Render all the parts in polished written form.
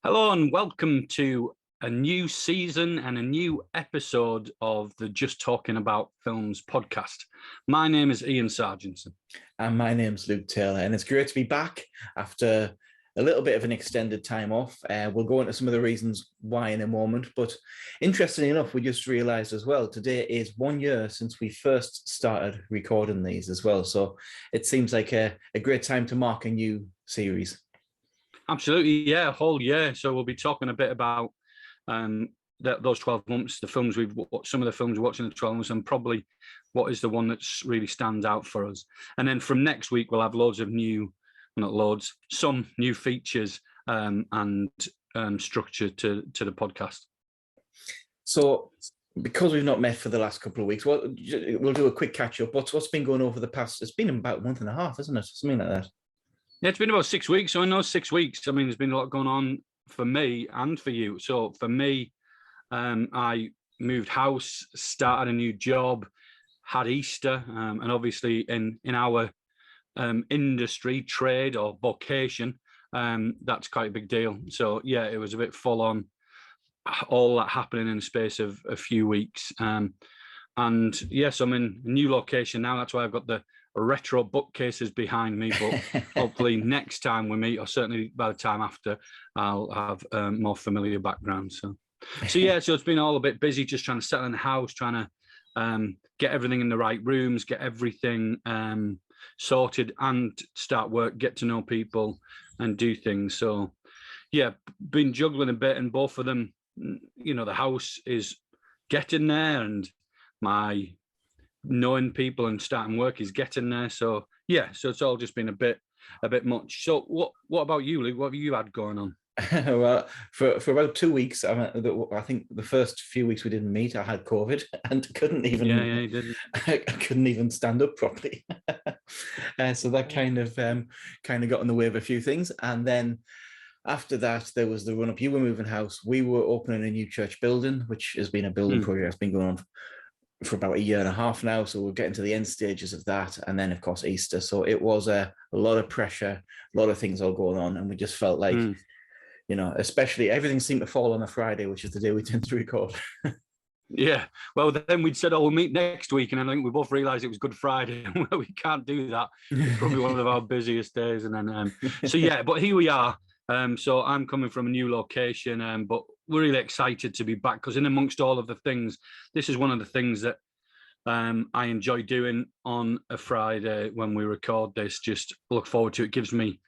Hello and welcome to a new season and a new episode of the Just Talking About Films podcast. My name is Ian Sargentson. And my name's Luke Taylor, and it's great to be back after a little bit of an extended time off. We'll go into some of the reasons why in a moment, but interestingly enough, we just realised as well, today is 1 year since we first started recording these as well. So it seems like a great time to mark a new series. Absolutely, yeah, a whole year. So we'll be talking a bit about those 12 months, the films some of the films we watched in the 12 months, and probably what is the one that really stands out for us. And then from next week, we'll have some new features and structure to the podcast. So because we've not met for the last couple of weeks, we'll do a quick catch up. What's been going over the past? It's been about a month and a half, isn't it? Something like that. Yeah, it's been about 6 weeks. So in those 6 weeks, I mean, there's been a lot going on for me and for you. So for me, I moved house, started a new job, had Easter, and obviously in our industry, trade or vocation, that's quite a big deal. So yeah, it was a bit full on, all that happening in the space of a few weeks. And yes, I'm in a new location now. That's why I've got the retro bookcases behind me, but hopefully next time we meet, or certainly by the time after, I'll have more familiar background. So yeah, so it's been all a bit busy, just trying to settle in the house, trying to get everything in the right rooms, get everything sorted, and start work, get to know people, and do things. So yeah, been juggling a bit, and both of them, you know, the house is getting there, and my knowing people and starting work is getting there. So yeah, so it's all just been a bit much. So what about you, Luke? What have you had going on? Well, for about 2 weeks, I think the first few weeks we didn't meet, I had COVID and couldn't even. Yeah, you didn't. I couldn't even stand up properly. So that kind of got in the way of a few things, and then after that, there was the run up. You were moving house. We were opening a new church building, which has been a building project that's been going on for about 1.5 years now. So we're getting to the end stages of that. And then, of course, Easter. So it was a lot of pressure, a lot of things all going on. And we just felt like, you know, especially everything seemed to fall on a Friday, which is the day we tend to record. Yeah. Well, then we'd said, we'll meet next week. And I think we both realized it was Good Friday. We can't do that. It's probably one of our busiest days. And then, so yeah, but here we are. So I'm coming from a new location, but we're really excited to be back, because in amongst all of the things, this is one of the things that I enjoy doing on a Friday when we record this. Just look forward to it. It gives me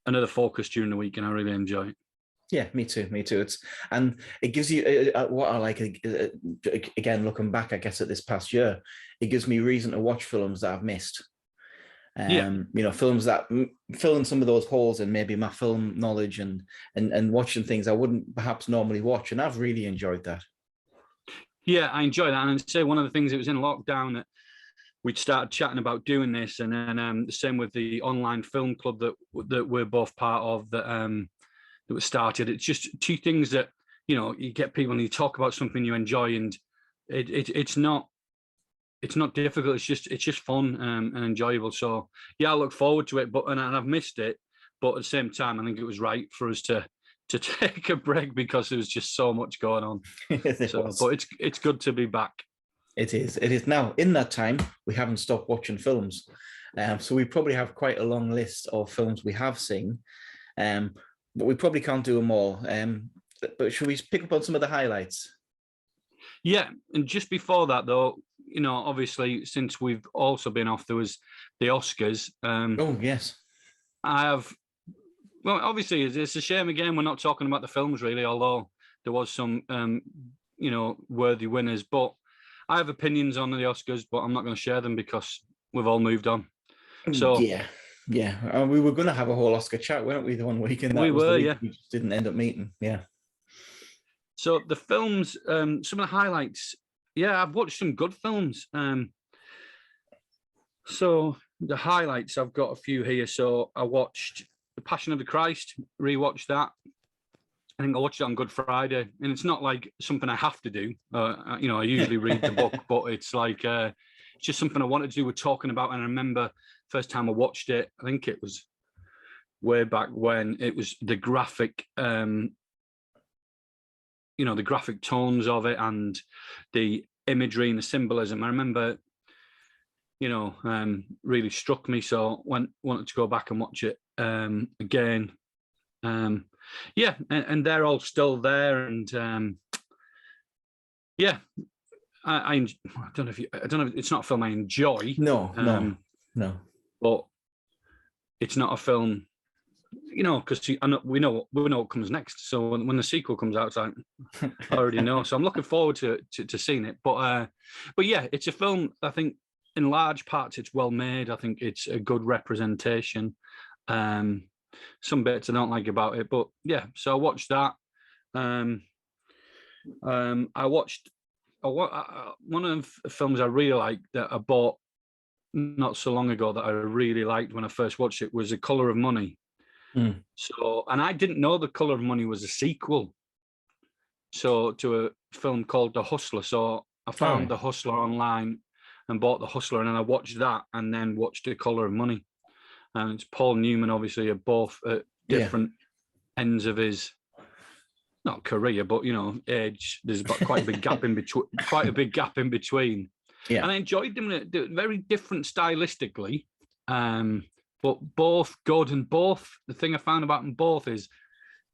another focus during the week, and I really enjoy it. Yeah, me too. And it gives you what I like, again, looking back, I guess, at this past year, it gives me reason to watch films that I've missed. You know, films that fill in some of those holes in maybe my film knowledge, and watching things I wouldn't perhaps normally watch, and I've really enjoyed that. Yeah, I enjoy that, and I'd say one of the things, it was in lockdown that we'd started chatting about doing this, and then the same with the online film club that we're both part of, that was started. It's just two things that, you know, you get people and you talk about something you enjoy, and it's not difficult. It's just fun and enjoyable. So yeah, I look forward to it. And I've missed it, but at the same time, I think it was right for us to take a break, because there was just so much going on. But it's good to be back. It is. Now, in that time, we haven't stopped watching films. So we probably have quite a long list of films we have seen, but we probably can't do them all. But should we pick up on some of the highlights? Yeah, and just before that, though, you know, obviously, since we've also been off, there was the Oscars. Oh, yes. Well, obviously, it's a shame, again, we're not talking about the films, really, although there was some, you know, worthy winners. But I have opinions on the Oscars, but I'm not going to share them because we've all moved on. So yeah. We were going to have a whole Oscar chat, weren't we, the one weekend? We were. We just didn't end up meeting. Yeah. So the films, some of the highlights. Yeah, I've watched some good films. So the highlights, I've got a few here. So I watched The Passion of the Christ, rewatched that. I think I watched it on Good Friday, and it's not like something I have to do. You know, I usually read the book, but it's like it's just something I wanted to do. We're talking about, and I remember first time I watched it, I think it was way back when it was the graphic, the graphic tones of it and the imagery and the symbolism. I remember, really struck me. So wanted to go back and watch it again. And they're all still there. And I don't know if it's not a film I enjoy. No. But it's not a film, because we know what comes next. So when the sequel comes out, it's like, I already know. So I'm looking forward to seeing it. But yeah, it's a film. I think in large parts it's well made. I think it's a good representation. Some bits I don't like about it, but yeah. So I watched that. I watched one of the films I really liked that I bought not so long ago that I really liked when I first watched it was The Colour of Money. So, and I didn't know The Colour of Money was a sequel to a film called The Hustler. So I found The Hustler online and bought The Hustler, and then I watched that and then watched The Colour of Money. And it's Paul Newman, obviously, are both at different ends of his, not career, but age. There's quite a big gap in between. Yeah. And I enjoyed them. Very different stylistically, but both good. And both, the thing I found about them both is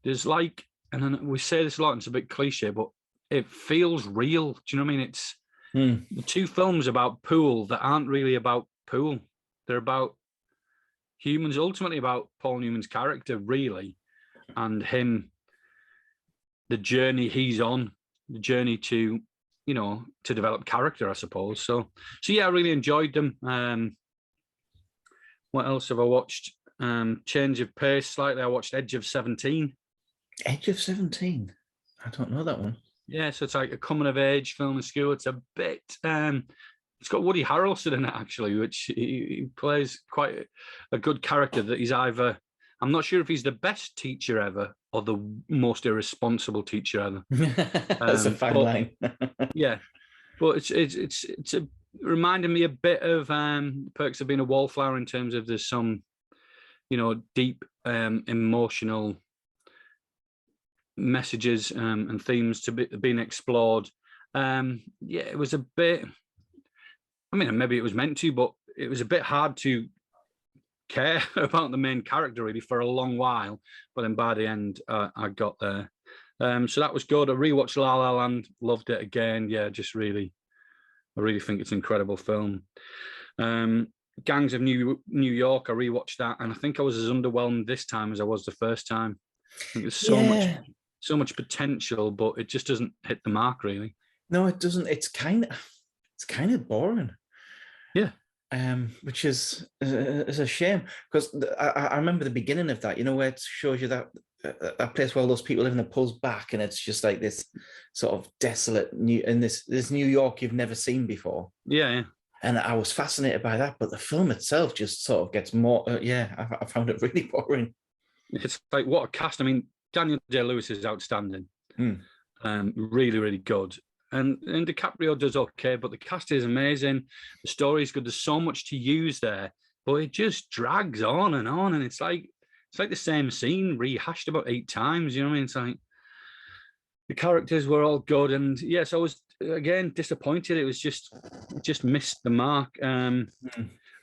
there's like, and then we say this a lot, and it's a bit cliche, but it feels real. Do you know what I mean? It's the two films about pool that aren't really about pool. They're about humans, ultimately about Paul Newman's character, really, and him, the journey he's on, the journey to develop character, I suppose. So yeah, I really enjoyed them. What else have I watched? Change of pace slightly. I watched Edge of 17. Edge of 17? I don't know that one. Yeah, so it's like a coming of age film in school. It's a bit, it's got Woody Harrelson in it, actually, which he plays quite a good character that he's either, I'm not sure if he's the best teacher ever or the most irresponsible teacher ever. That's a fine line. Yeah, but it's reminding me a bit of Perks of Being a Wallflower in terms of there's some, deep emotional messages and themes being explored. It was a bit, I mean, maybe it was meant to, but it was a bit hard to care about the main character really for a long while, but then by the end I got there. So that was good. I rewatched La La Land, loved it again. Yeah, I really think it's an incredible film. Gangs of New York, I rewatched that, and I think I was as underwhelmed this time as I was the first time. I think there's so much potential, but it just doesn't hit the mark really. No, it doesn't. It's kind of boring. Yeah. Which is a shame, because I remember the beginning of that, where it shows you that place where all those people live in the pulls back, and it's just like this sort of desolate this New York you've never seen before. Yeah. And I was fascinated by that, but the film itself just sort of gets more. I found it really boring. It's like, what a cast! I mean, Daniel Day-Lewis is outstanding. Really, really good. And DiCaprio does okay, but the cast is amazing. The story is good. There's so much to use there, but it just drags on, and it's like the same scene rehashed about 8 times. You know what I mean? It's like the characters were all good, and yes, I was again disappointed. It just missed the mark. And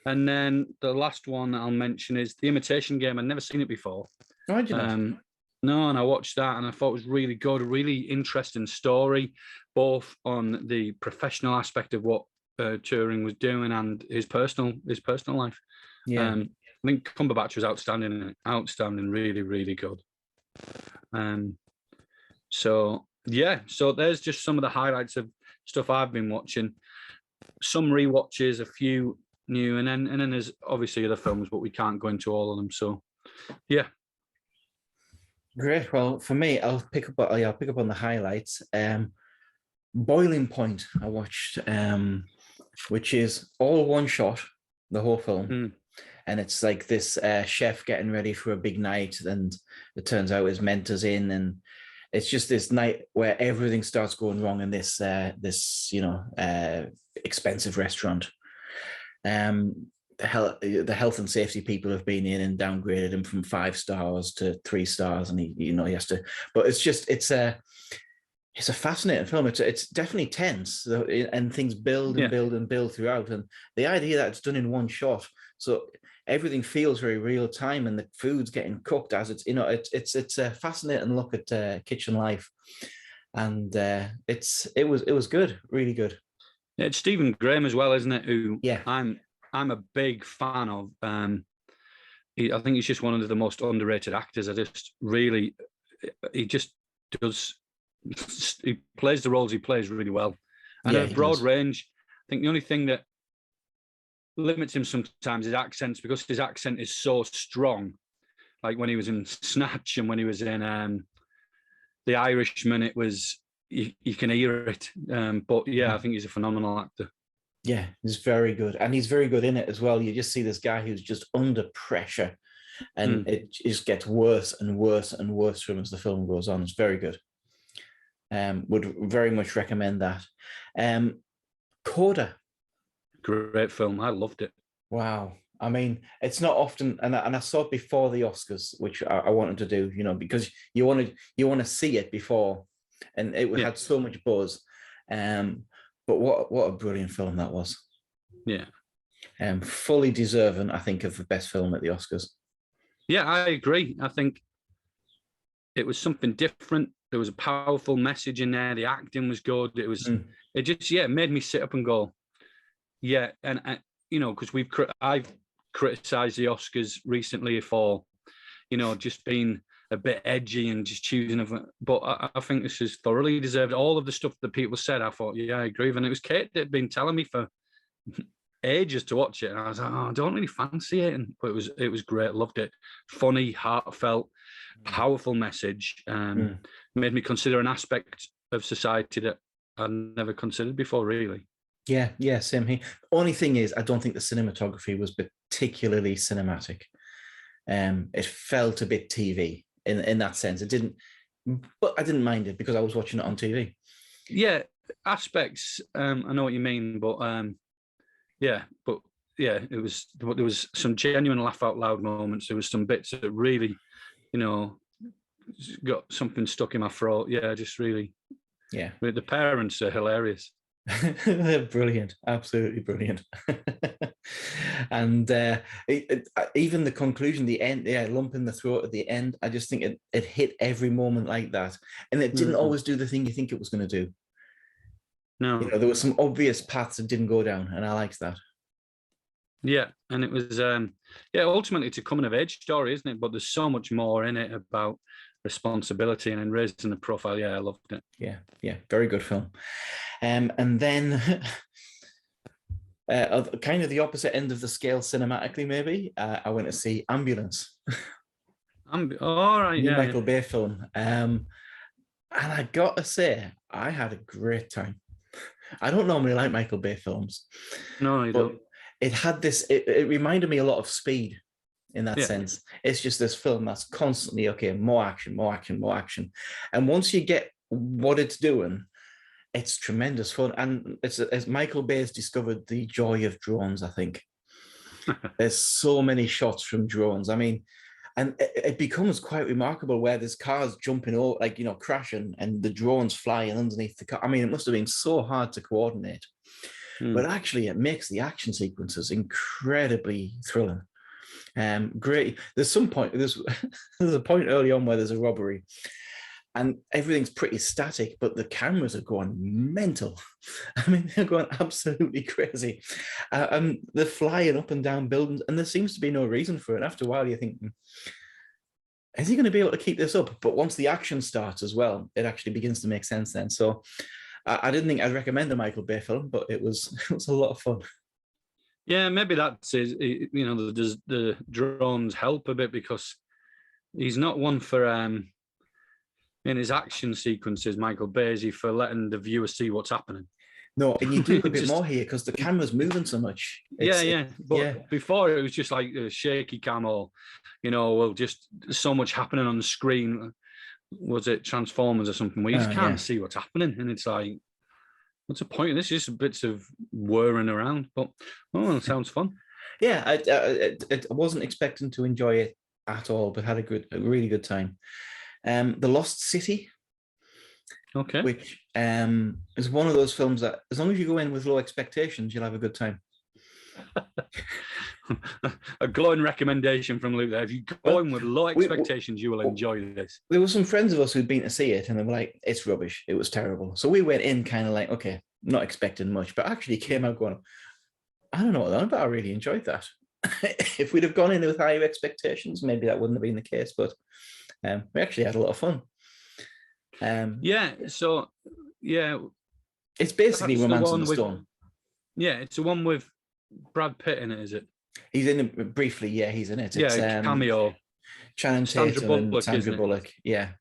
then the last one I'll mention is The Imitation Game. I'd never seen it before. Oh, did you? No, and I watched that and I thought it was really good, a really interesting story, both on the professional aspect of what Turing was doing and his personal life. Yeah, I think Cumberbatch was outstanding, really, really good. So there's just some of the highlights of stuff I've been watching. Some rewatches, a few new, and then there's obviously other films, but we can't go into all of them. So, yeah. Great. Well, for me, I'll pick up on the highlights. Boiling Point, I watched, which is all one shot, the whole film. And it's like this chef getting ready for a big night, and it turns out his mentor's in, and it's just this night where everything starts going wrong in this expensive restaurant. the health and safety people have been in and downgraded him from 5 stars to 3 stars, and he he has to. But it's a fascinating film. It's definitely tense, and things build and build and build throughout. And the idea that it's done in one shot, so everything feels very real time, and the food's getting cooked as it's it's a fascinating look at kitchen life, and it was good, really good. Yeah, it's Stephen Graham as well, isn't it? Who I'm a big fan of. I think he's just one of the most underrated actors. He just does. He plays the roles he plays really well, and a broad range. I think the only thing that limits him sometimes is accents, because his accent is so strong. Like when he was in Snatch and when he was in The Irishman, it was you can hear it. But yeah, I think he's a phenomenal actor. Yeah, he's very good, and he's very good in it as well. You just see this guy who's just under pressure, and it just gets worse and worse and worse for him as the film goes on. It's very good. Would very much recommend that. Coda. Great film. I loved it. Wow. I mean, it's not often, and I saw it before the Oscars, which I wanted to do, because you want to see it before, and it had so much buzz. But what a brilliant film that was. Yeah. Fully deserving, I think, of the best film at the Oscars. Yeah, I agree. I think it was something different. There was a powerful message in there. The acting was good. It was, it just, made me sit up and go, yeah. And because I've criticized the Oscars recently for, just being a bit edgy and just choosing. But I think this is thoroughly deserved. All of the stuff that people said, I thought, yeah, I agree. And it was Kate that had been telling me for ages to watch it, and I was like, oh, I don't really fancy it. But it was great. Loved it. Funny, heartfelt, powerful message. Made me consider an aspect of society that I'd never considered before, really. Yeah, same here. Only thing is, I don't think the cinematography was particularly cinematic. It felt a bit TV in that sense. It didn't, but I didn't mind it because I was watching it on TV. Yeah, aspects. I know what you mean, but there was some genuine laugh out loud moments. There was some bits that really, got something stuck in my throat. Yeah, just really. Yeah. The parents are hilarious. They're brilliant, absolutely brilliant. And even the conclusion, the end, lump in the throat at the end, I just think it hit every moment like that. And it didn't always do the thing you think it was going to do. No. There were some obvious paths that didn't go down, and I liked that. Yeah, and it was ultimately it's a coming of age story, isn't it? But there's so much more in it about responsibility and raising the profile. Yeah, I loved it. Yeah, very good film. And then kind of the opposite end of the scale cinematically, maybe, I went to see Ambulance. All right, Michael Bay film. And I got to say, I had a great time. I don't normally like Michael Bay films. No, you don't. It had this, it reminded me a lot of Speed in that sense. It's just this film that's constantly, more action. And once you get what it's doing, it's tremendous fun. And it's Michael Bay has discovered the joy of drones, I think. There's so many shots from drones. I mean, and it becomes quite remarkable where there's cars jumping over, crashing, and the drones flying underneath the car. I mean, it must have been so hard to coordinate. But actually, it makes the action sequences incredibly thrilling. Great. There's a point early on where there's a robbery, and everything's pretty static, but the cameras are going mental. I mean, they're going absolutely crazy. They're flying up and down buildings, and there seems to be no reason for it. After a while, you think, is he going to be able to keep this up? But once the action starts as well, it actually begins to make sense then. So I didn't think I'd recommend a Michael Bay film, but it was a lot of fun. Yeah, maybe that's the drones help a bit, because he's not one for in his action sequences, Michael Bay, is he for letting the viewer see what's happening. No, and you do a bit more here because the camera's moving so much. But before it was just like a shaky cam, or just so much happening on the screen. Was it Transformers or something where you just can't see what's happening, and it's like, what's the point of this? Just bits of whirring around. But it sounds fun. Yeah, I wasn't expecting to enjoy it at all, but had a really good time. The Lost City, Okay. which is one of those films that, as long as you go in with low expectations, you'll have a good time. A glowing recommendation from Luke there. If you go in with low expectations, you will enjoy this. There were some friends of us who'd been to see it, and they were like, "It's rubbish. It was terrible." So we went in kind of like, okay, not expecting much, but actually came out going, I don't know what that, but I really enjoyed that. If we'd have gone in with higher expectations, maybe that wouldn't have been the case, but we actually had a lot of fun. It's basically Romance in the Stone. Yeah, it's the one with Brad Pitt in it, is it? He's in it briefly. Yeah, he's in it. Yeah, it's, cameo. Channing Tatum and Sandra Bullock. Yeah.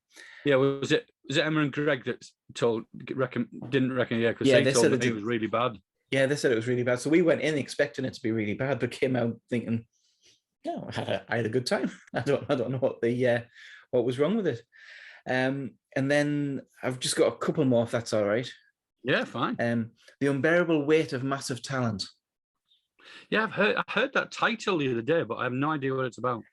Yeah, was it Emma and Greg that didn't reckon? Yeah, because they told me it was really bad. Yeah, they said it was really bad. So we went in expecting it to be really bad, but came out thinking, no, I had a good time. I don't know what was wrong with it. And then I've just got a couple more, if that's all right. Yeah, fine. The Unbearable Weight of Massive Talent. Yeah, I heard that title the other day, but I have no idea what it's about.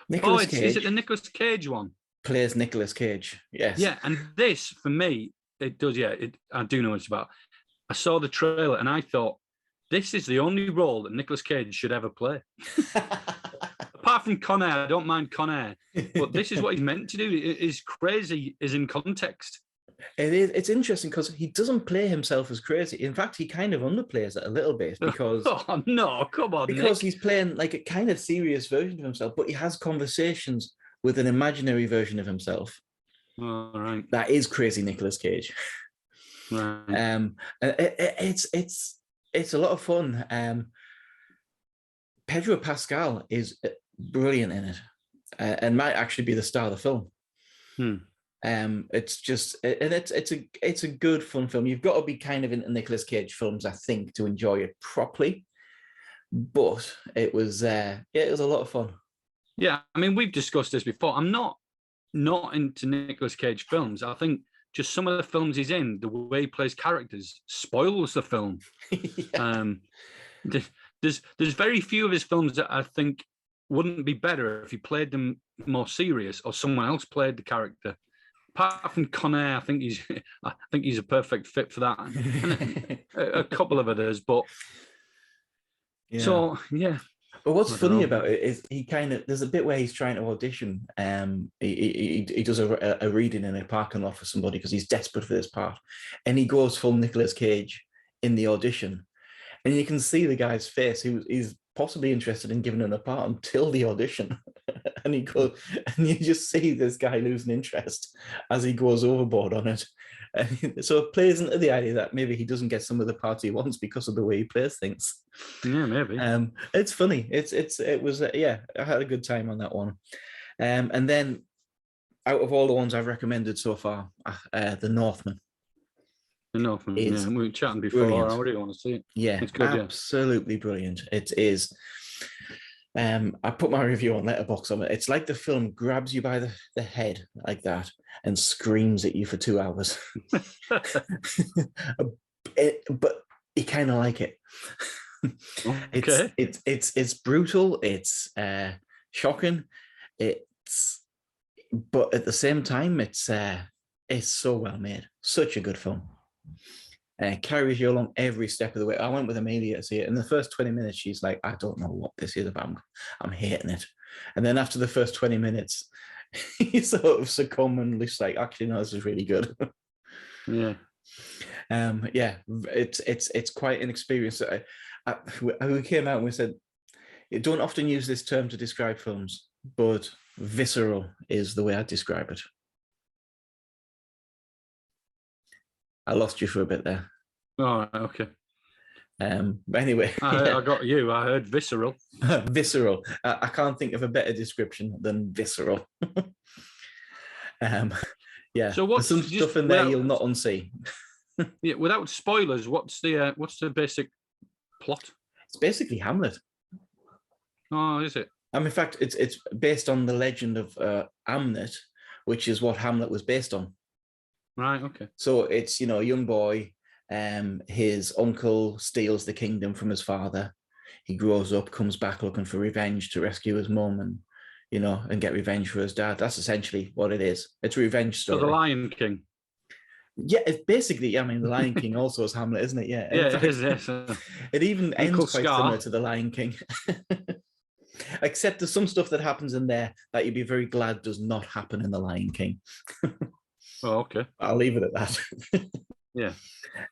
Nicolas Cage. Is it the Nicolas Cage one? Plays Nicolas Cage. Yes. Yeah, and this for me, it does. Yeah, I do know what it's about. I saw the trailer and I thought, this is the only role that Nicolas Cage should ever play. Apart from Con Air, I don't mind Con Air, but this is what he's meant to do. Is crazy is in context. It is. It's interesting because he doesn't play himself as crazy. In fact, he kind of underplays it a little bit because. Oh no! Come on, because Nick. He's playing like a kind of serious version of himself, but he has conversations with an imaginary version of himself. All right. That is crazy, Nicolas Cage. Right. It's a lot of fun. Pedro Pascal is brilliant in it, and might actually be the star of the film. It's just, and it's a good fun film. You've got to be kind of into Nicolas Cage films, I think, to enjoy it properly. But it was a lot of fun. Yeah, I mean, we've discussed this before. I'm not into Nicolas Cage films. I think just some of the films he's in, the way he plays characters, spoils the film. Yeah. There's very few of his films that I think wouldn't be better if he played them more serious or someone else played the character. Apart from Con Air, I think he's a perfect fit for that. And a couple of others, but yeah. So yeah. But what's funny about it is there's a bit where he's trying to audition. He does a reading in a parking lot for somebody because he's desperate for this part, and he goes full Nicolas Cage in the audition, and you can see the guy's face. He's possibly interested in giving him a part until the audition, and he goes, and you just see this guy losing interest as he goes overboard on it. And so it plays into the idea that maybe he doesn't get some of the parts he wants because of the way he plays things. Yeah, maybe. It's funny. It was I had a good time on that one. And then out of all the ones I've recommended so far, the Northmen. The Northmen. Yeah, we were chatting before. Brilliant. I really want to see it. Yeah, it's good. Absolutely brilliant. It is. I put my review on Letterboxd on it. It's like the film grabs you by the head like that and screams at you for 2 hours. But you kind of like it. Okay. It's brutal. It's shocking. But at the same time, it's so well made. Such a good film. Carries you along every step of the way. I went with Amelia to see it. In the first 20 minutes, she's like, I don't know what this is about. I'm hating it. And then after the first 20 minutes, you sort of succumb and just like, actually, no, this is really good. Yeah. It's quite an experience. We came out and we said, you don't often use this term to describe films, but visceral is the way I describe it. I lost you for a bit there. All right, okay. But anyway, I got you. I heard visceral. Visceral. I can't think of a better description than visceral. Yeah. So what's some stuff in there you'll not unsee? Yeah, without spoilers, what's the basic plot? It's basically Hamlet. Oh, is it? In fact, it's based on the legend of Amnet, which is what Hamlet was based on. Right. Okay. So it's, a young boy. His uncle steals the kingdom from his father. he grows up, comes back looking for revenge to rescue his mum and, and get revenge for his dad. That's essentially what it is. It's a revenge story. So the Lion King. Yeah, it's basically, the Lion King also is Hamlet, isn't it? Yeah. Yeah, it is. Yes. It even ends quite Scar. similar to the Lion King. Except there's some stuff that happens in there that you'd be very glad does not happen in the Lion King. Oh, okay. I'll leave it at that. Yeah.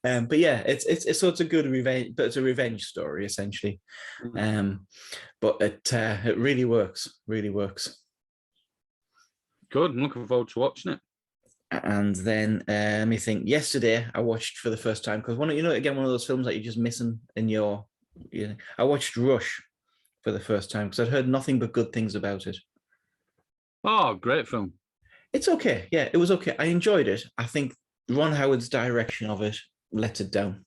But yeah, it's a good revenge, but it's a revenge story essentially. But it really works. Really works. Good. I'm looking forward to watching it. And then let me think. Yesterday, I watched for the first time because one of those films that you're just missing in your. I watched Rush for the first time because I'd heard nothing but good things about it. Oh, great film. It's okay. Yeah, it was okay. I enjoyed it. I think Ron Howard's direction of it let it down.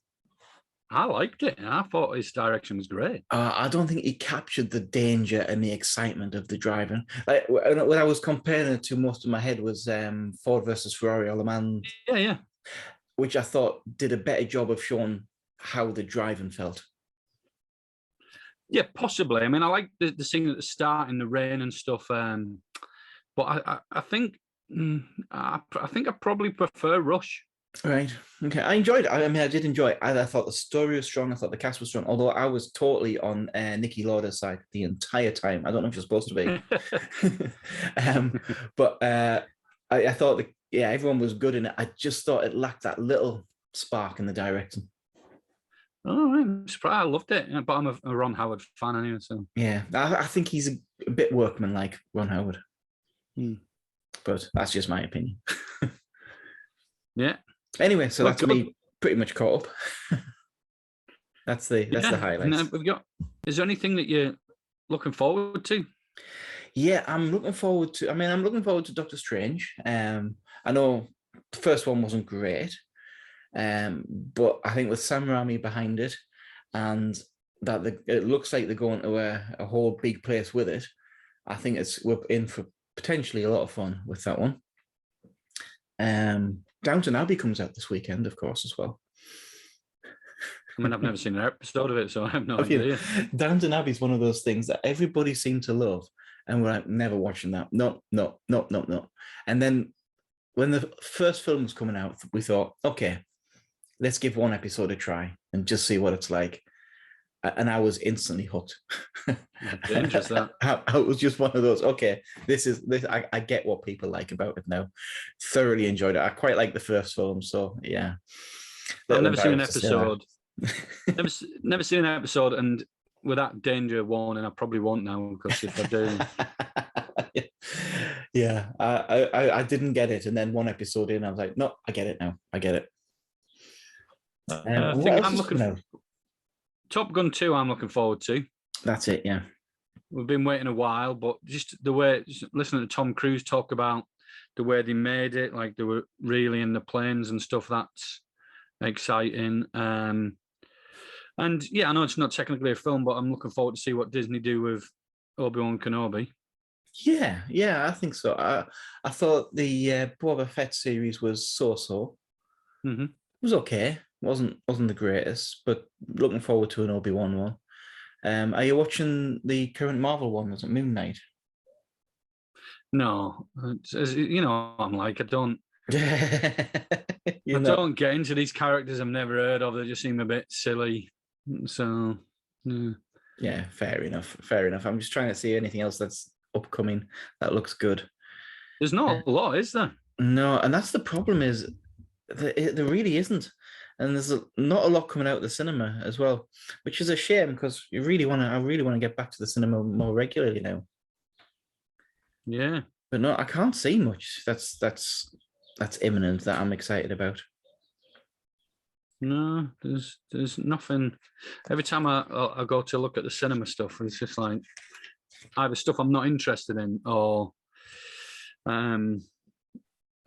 I liked it. I thought his direction was great. I don't think he captured the danger and the excitement of the driving. Like when I was comparing it to, most of my head was Ford versus Ferrari, Le Mans. Yeah. Which I thought did a better job of showing how the driving felt. Yeah, possibly. I mean, I like the scene at the start in the rain and stuff. But I think I probably prefer Rush. Right. Okay. I enjoyed it. I mean, I did enjoy it. I thought the story was strong. I thought the cast was strong. Although I was totally on Nikki Lauda's side the entire time. I don't know if you're supposed to be. But I thought everyone was good in it. I just thought it lacked that little spark in the directing. Oh, I'm surprised. I loved it. But I'm a Ron Howard fan anyway. So yeah, I think he's a bit workman-like, Ron Howard. But that's just my opinion. Yeah. Anyway, so that's me pretty much caught up. that's the highlights. Is there anything that you're looking forward to? Yeah, I'm looking forward to Doctor Strange. I know the first one wasn't great, but I think with Sam Raimi behind it, and that it looks like they're going to a whole big place with it, I think we're in for potentially a lot of fun with that one. Downton Abbey comes out this weekend, of course, as well. I mean, I've never seen an episode of it, so I have no idea. Downton Abbey is one of those things that everybody seemed to love, and we're like, never watching that. No. And then when the first film was coming out, we thought, okay, let's give one episode a try and just see what it's like. And I was instantly hooked. Dangerous, that. I was just one of those. Okay, this. I get what people like about it now. Thoroughly enjoyed it. I quite like the first film, so yeah. I've never seen an episode. never seen an episode, and with that danger warning, I probably won't now because if I do, yeah, I didn't get it, and then one episode in, I was like, no, I get it now. I get it. I think I'm looking. Top Gun 2, I'm looking forward to. That's it, yeah. We've been waiting a while, but just the way, listening to Tom Cruise talk about the way they made it, like they were really in the planes and stuff, that's exciting. And yeah, I know it's not technically a film, but I'm looking forward to see what Disney do with Obi-Wan Kenobi. Yeah, I think so. I thought the Boba Fett series was so-so. Mm-hmm. It was okay. Wasn't the greatest, but looking forward to an Obi-Wan one. Are you watching the current Marvel one? Was it Moon Knight? No, I'm like, I don't don't get into these characters I've never heard of. They just seem a bit silly. So yeah, fair enough. I'm just trying to see anything else that's upcoming that looks good. There's not a lot, is there? No, and that's the problem, is there really isn't. And there's not a lot coming out of the cinema as well, which is a shame because I really want to get back to the cinema more regularly now. Yeah, but no, I can't see much. That's imminent that I'm excited about. No, there's nothing. Every time I go to look at the cinema stuff, it's just like either stuff I'm not interested in or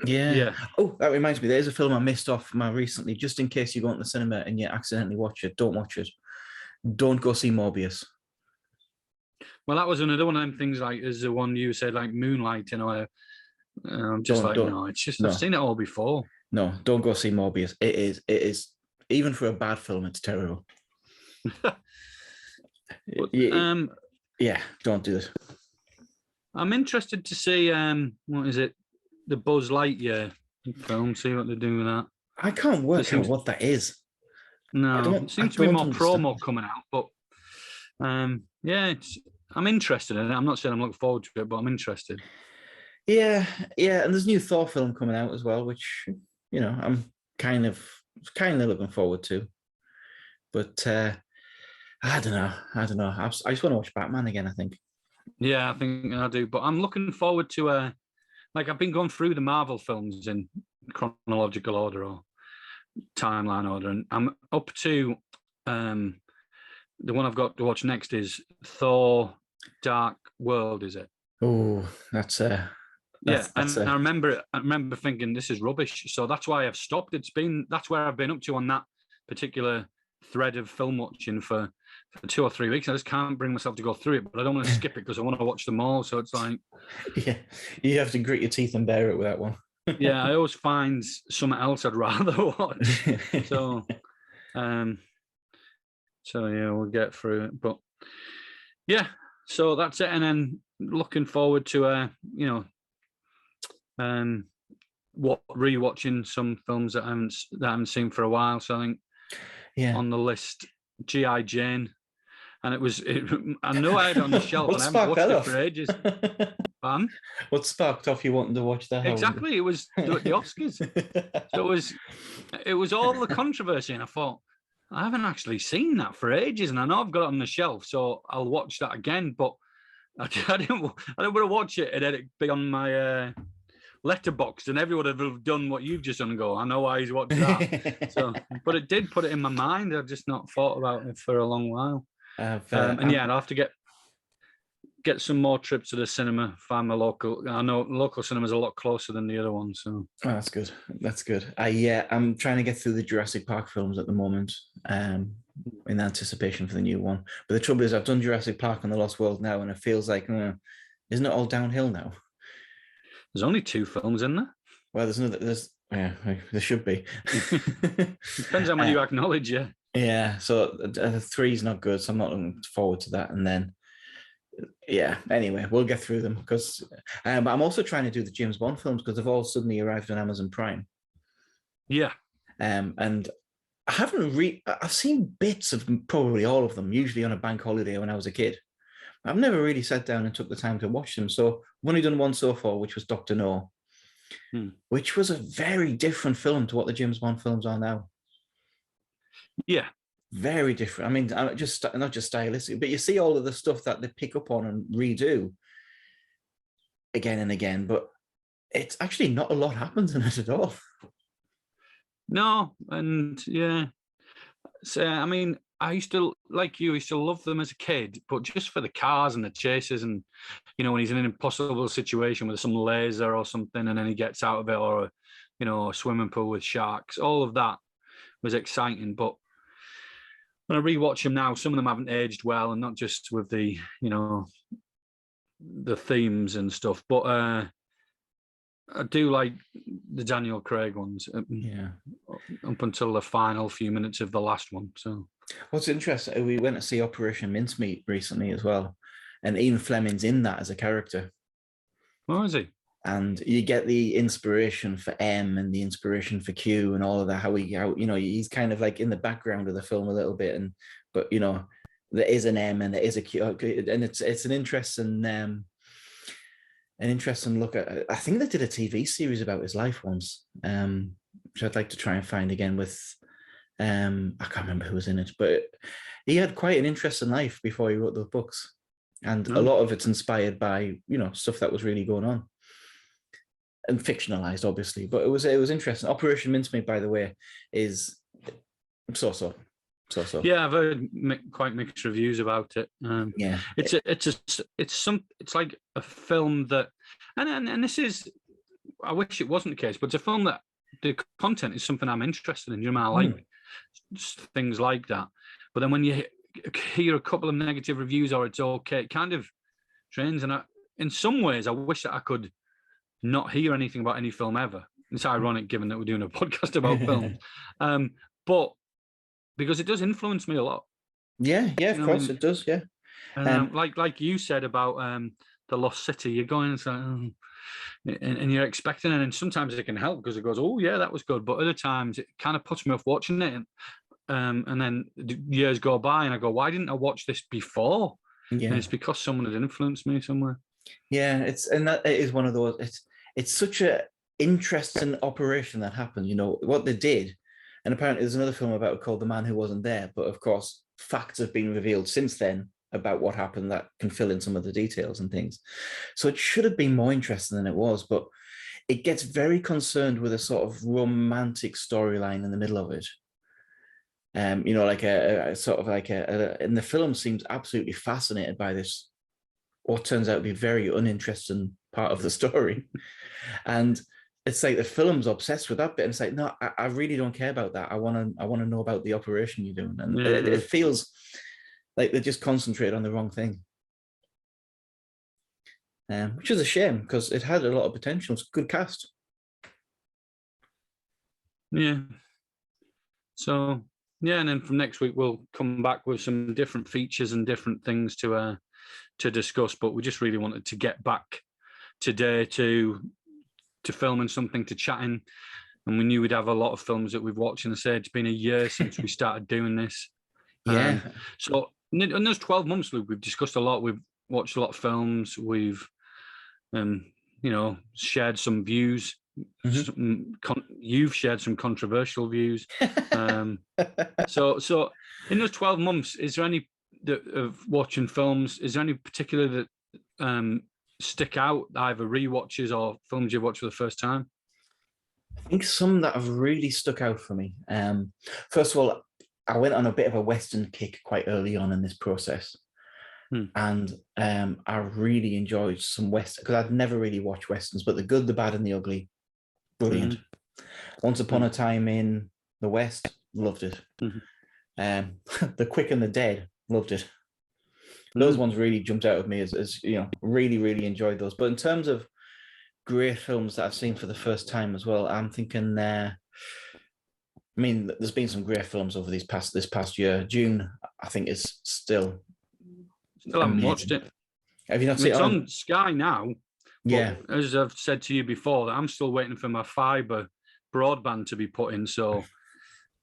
Yeah. Oh, that reminds me. There's a film I missed off recently. Just in case you go into the cinema and you accidentally watch it, don't watch it. Don't go see Morbius. Well, that was another one of them things. Like, is the one you said, like Moonlight, I'm just no. It's just I've seen it all before. No, don't go see Morbius. It is even for a bad film, it's terrible. But, yeah, don't do it. I'm interested to see what is it, the Buzz Lightyear film. See what they do with that. I can't work out what that is. No, it seems to be more promo coming out, but yeah, I'm interested in it. I'm not saying I'm looking forward to it, but I'm interested. Yeah, and there's a new Thor film coming out as well, which I'm kind of looking forward to. But I don't know. I just want to watch Batman again, I think. Yeah, I think I do. But I'm looking forward to I've been going through the Marvel films in chronological order or timeline order, and I'm up to the one I've got to watch next is Thor: Dark World. Is it? Oh, that's I remember thinking this is rubbish, so that's why I've stopped. That's where I've been up to on that particular thread of film watching for 2 or 3 weeks. I just can't bring myself to go through it, but I don't want to skip it because I want to watch them all. So it's like, yeah, you have to grit your teeth and bear it with that one. Yeah, I always find something else I'd rather watch. So yeah, we'll get through it. But yeah, so that's it. And then looking forward to rewatching some films that I haven't seen for a while. So I think on the list, G.I. Jane. And I know I had it on the shelf and I haven't watched it for ages. What sparked off you wanting to watch that? Exactly, it was the Oscars. So it was all the controversy, and I thought, I haven't actually seen that for ages, and I know I've got it on the shelf, so I'll watch that again. But I didn't want to watch it and then it be on my letterbox, and everyone would have done what you've just done and go, I know why he's watched that. So, but it did put it in my mind. I've just not thought about it for a long while. I'll have to get some more trips to the cinema. Find my local. I know local cinema's a lot closer than the other one. So that's good. That's good. I'm trying to get through the Jurassic Park films at the moment, in anticipation for the new one. But the trouble is, I've done Jurassic Park and the Lost World now, and it feels like, isn't it all downhill now? There's only 2 films in there. Well, there should be. Depends how many you acknowledge, yeah. Yeah, so 3's not good, so I'm not looking forward to that. And then, anyway, we'll get through them because. But I'm also trying to do the James Bond films because they've all suddenly arrived on Amazon Prime. Yeah. And I haven't I've seen bits of probably all of them, usually on a bank holiday when I was a kid. I've never really sat down and took the time to watch them. So I've only done one so far, which was Dr. No, which was a very different film to what the James Bond films are now. Yeah, very different. I mean, not just stylistic, but you see all of the stuff that they pick up on and redo again and again. But it's actually not a lot happens in it at all. No, and yeah. So I mean, I used to love them as a kid, but just for the cars and the chases, and when he's in an impossible situation with some laser or something, and then he gets out of it, or a swimming pool with sharks, all of that was exciting. But when I rewatch them now, some of them haven't aged well, and not just with the the themes and stuff, but I do like the Daniel Craig ones. Up until the final few minutes of the last one. So what's interesting, we went to see Operation Mincemeat recently as well, and Ian Fleming's in that as a character. Oh, is he? And you get the inspiration for M and the inspiration for Q and all of that. How he's kind of like in the background of the film a little bit, but there is an M and there is a Q, and it's an interesting look at. I think they did a TV series about his life once, which I'd like to try and find again with. I can't remember who was in it, but he had quite an interesting life before he wrote those books, and a lot of it's inspired by stuff that was really going on. And fictionalized, obviously, but it was interesting. Operation Mincemeat, by the way, is so. Yeah, I've heard quite mixed reviews about it. It's like a film that, and this is, I wish it wasn't the case, but it's a film that the content is something I'm interested in. I like things like that. But then when you hear a couple of negative reviews or it's okay, it kind of trains. And in some ways, I wish that I could not hear anything about any film ever. It's ironic given that we're doing a podcast about films. But because it does influence me a lot. Yeah, of You know, course it does. Yeah. like you said about the Lost City, you're going and you're expecting it, and sometimes it can help because it goes, oh yeah, that was good, but other times it kind of puts me off watching it, and then years go by, and I go, why didn't I watch this before? Yeah. And it's because someone had influenced me somewhere. Yeah, it is one of those. It's such a interesting operation that happened. You know what they did, and apparently there's another film about it called The Man Who Wasn't There. But of course, facts have been revealed since then about what happened that can fill in some of the details and things. So it should have been more interesting than it was, but it gets very concerned with a sort of romantic storyline in the middle of it. You know, like a sort of like and the film seems absolutely fascinated by this, what turns out to be a very uninteresting part of the story. And it's like the film's obsessed with that bit. And it's like, no, I really don't care about that. I want to know about the operation you're doing. And it feels like they just concentrate on the wrong thing. Which is a shame because it had a lot of potential. It's a good cast. Yeah. So yeah, and then from next week we'll come back with some different features and different things to discuss. But we just really wanted to get back today to filming something, to chatting, and we knew we'd have a lot of films that we've watched. And I said it's been a year since we started doing this. Yeah. So in those 12 months, Luke, we've discussed a lot. We've watched a lot of films. We've shared some views. You've shared some controversial views. So in those 12 months, is there any of watching films? Is there any particular that stick out, either rewatches or films you've watched for the first time? I think some that have really stuck out for me. First of all, I went on a bit of a Western kick quite early on in this process. And I really enjoyed some Western, because I'd never really watched Westerns, but The Good, the Bad and the Ugly, brilliant. Once Upon a Time in the West, loved it. The Quick and the Dead, loved it. Those ones really jumped out at me as you know, really, really enjoyed those. But in terms of great films that I've seen for the first time as well, I'm thinking, I mean, there's been some great films over this past year. Dune, I think, is still haven't watched it. Have you not seen it? It's on Sky now. Yeah. As I've said to you before, I'm still waiting for my fibre broadband to be put in. So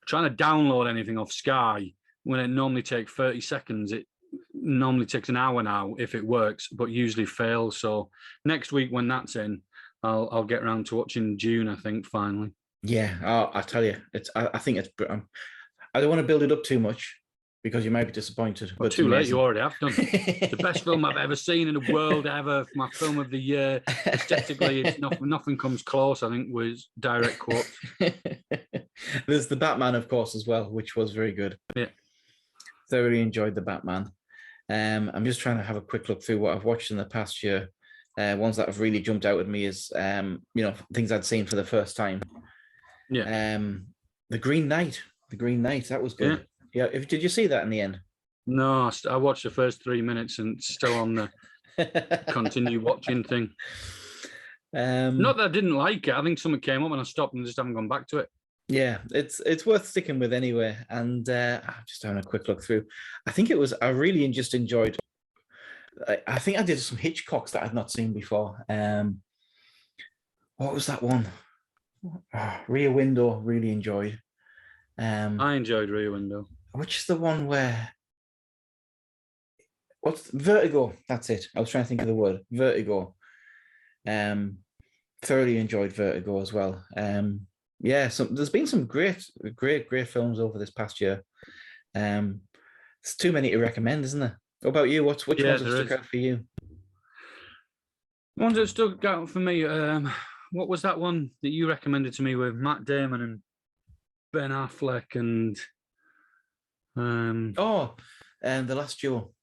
trying to download anything off Sky, when it normally takes 30 seconds, it normally takes an hour now if it works, but usually fails. So next week when that's in, I'll get around to watching Dune, I think, finally. Yeah, I tell you, I think it's. I don't want to build it up too much, because you might be disappointed. But too late, you already have done. The best film I've ever seen in the world ever, my film of the year. Aesthetically, it's nothing comes close, I think, was direct quote. There's the Batman, of course, as well, which was very good. Yeah. Thoroughly enjoyed the Batman. I'm just trying to have a quick look through what I've watched in the past year. Ones that have really jumped out at me is, things I'd seen for the first time. Yeah. The Green Knight, that was good. Yeah. Did you see that in the end? No, I watched the first 3 minutes and still on the continue watching thing. Not that I didn't like it. I think something came up and I stopped and just haven't gone back to it. Yeah, it's worth sticking with anyway. And I'm just having a quick look through. I think I really just enjoyed. I think I did some Hitchcocks that I'd not seen before. What was that one? Rear Window, really enjoyed. I enjoyed Rear Window. Which is the one where? What's Vertigo? That's it. I was trying to think of the word Vertigo. Thoroughly enjoyed Vertigo as well. There's been some great films over this past year. There's too many to recommend, isn't there? What about you? Which ones have stuck out for you? Ones that stuck out for me. What was that one that you recommended to me with Matt Damon and Ben Affleck and? The Last Duel.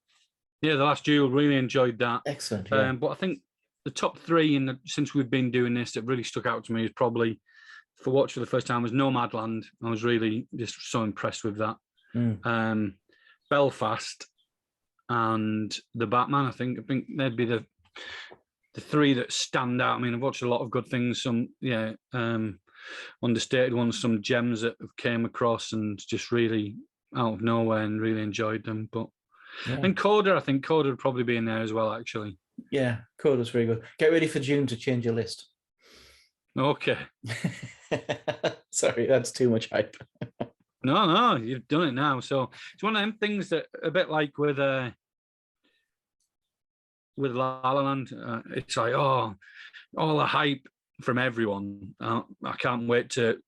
Yeah, The Last Duel. Really enjoyed that. Excellent. Yeah. But I think the top three since we've been doing this that really stuck out to me is probably, for watch for the first time, was Nomadland. I was really just so impressed with that. Belfast and The Batman. I think they'd be the three that stand out. I mean, I've watched a lot of good things. Some understated ones, some gems that have came across, and just really out of nowhere and really enjoyed them. But Yeah. and Coda, I think Coda would probably be in there as well, actually. Yeah, Coda's very good. Get ready for June to change your list. Okay. Sorry, that's too much hype. No, you've done it now. So it's one of them things that a bit like with La La Land, it's like, oh, all the hype from everyone. I can't wait to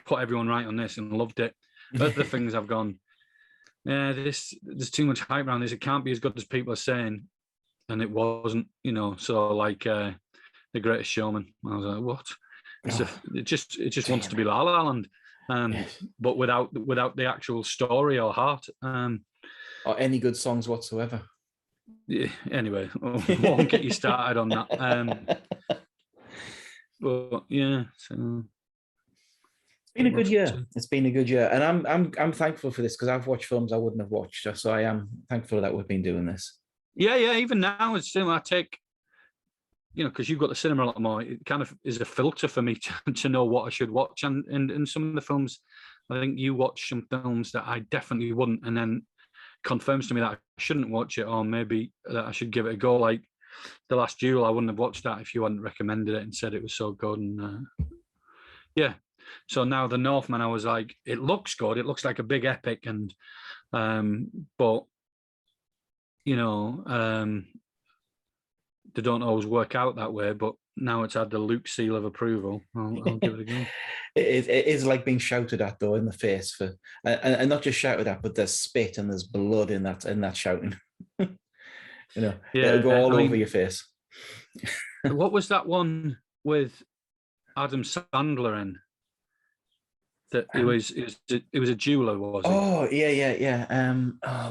put everyone right on this, and loved it. Other things I've gone, yeah, there's too much hype around this. It can't be as good as people are saying, and it wasn't, So like The Greatest Showman, I was like, what? It just wants to be La La Land, Yes. but without the actual story or heart, or any good songs whatsoever. Yeah, anyway, I won't get you started on that. But yeah, so it's been a good year. It's been a good year, and I'm thankful for this because I've watched films I wouldn't have watched. So I am thankful that we've been doing this. Yeah. Even now, it's still I take, because you've got the cinema a lot more. It kind of is a filter for me to know what I should watch, and some of the films, I think you watch some films that I definitely wouldn't, and then confirms to me that I shouldn't watch it, or maybe that I should give it a go. Like The Last Duel, I wouldn't have watched that if you hadn't recommended it and said it was so good. And yeah, so now The Northmen, I was like, it looks good. It looks like a big epic, and but they don't always work out that way. But now it's had the Luke seal of approval. I'll give it a go. It is like being shouted at though in the face for, and not just shouted at, but there's spit and there's blood in that shouting. It'll go all over your face. What was that one with Adam Sandler in? That it was a jeweler, was it? Oh yeah.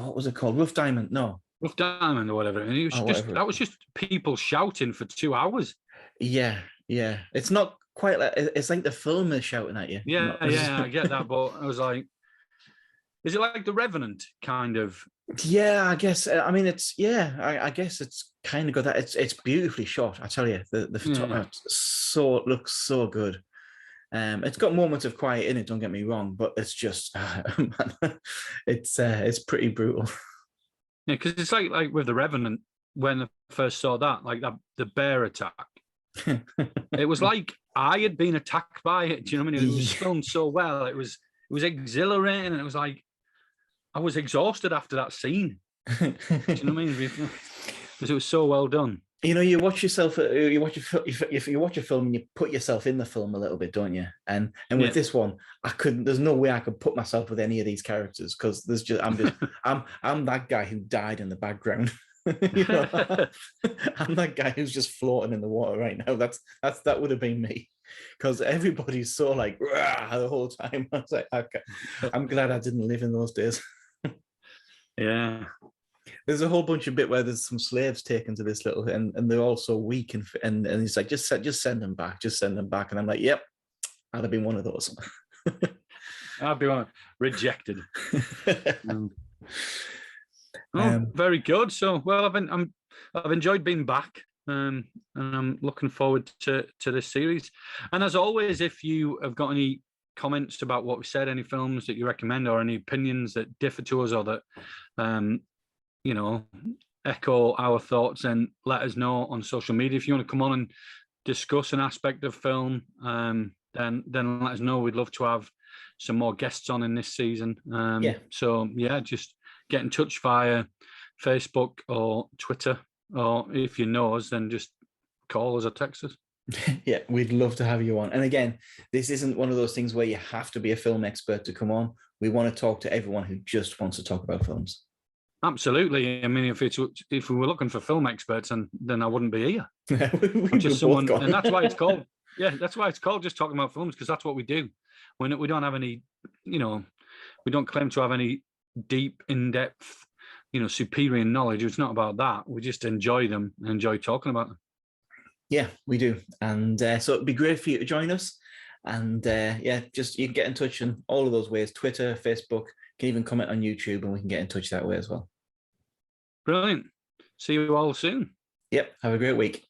What was it called? Rough Diamond? No. Rough Diamond or whatever. And it was that was just people shouting for 2 hours. Yeah. It's not quite like, it's like the film is shouting at you. Yeah, I get that, but I was like, is it like The Revenant kind of? Yeah, I guess. I mean, it's I guess it's kind of got that. It's beautifully shot. I tell you, the photography looks so good. It's got moments of quiet in it. Don't get me wrong, but it's just it's pretty brutal. Yeah, because it's like with The Revenant, when I first saw that, like the bear attack. It was like I had been attacked by it. Do you know what I mean? It was filmed so well. It was exhilarating, and it was like I was exhausted after that scene. Do you know what I mean? Because it was so well done. You watch yourself. You watch a film, and you put yourself in the film a little bit, don't you? And with this one, I couldn't. There's no way I could put myself with any of these characters because I'm that guy who died in the background. I'm that guy who's just floating in the water right now. That would have been me, because everybody's so like the whole time. I was like, okay, I'm glad I didn't live in those days. Yeah, there's a whole bunch of bit where there's some slaves taken to this little, and they're all so weak, and he's like, just send them back, and I'm like, yep, I'd have been one of those. I'd be one rejected. Very good. So, well, I've enjoyed being back, and I'm looking forward to this series. And as always, if you have got any comments about what we said, any films that you recommend, or any opinions that differ to us, or that echo our thoughts, then let us know on social media. If you want to come on and discuss an aspect of film, then let us know. We'd love to have some more guests on in this season. So yeah, just get in touch via Facebook or Twitter, or if you know us, then just call us or text us. Yeah, we'd love to have you on. And again, this isn't one of those things where you have to be a film expert to come on. We want to talk to everyone who just wants to talk about films. Absolutely. I mean, if we were looking for film experts, then I wouldn't be here. I'm just someone, and that's why it's called. Yeah, that's why it's called Just Talking About Films, because that's what we do. We don't have any, we don't claim to have any deep, in-depth, superior knowledge. It's not about that. We just enjoy them and enjoy talking about them. Yeah, we do. And so it'd be great for you to join us. And you can get in touch in all of those ways: Twitter, Facebook. You can even comment on YouTube, and we can get in touch that way as well. Brilliant. See you all soon. Yep. Have a great week.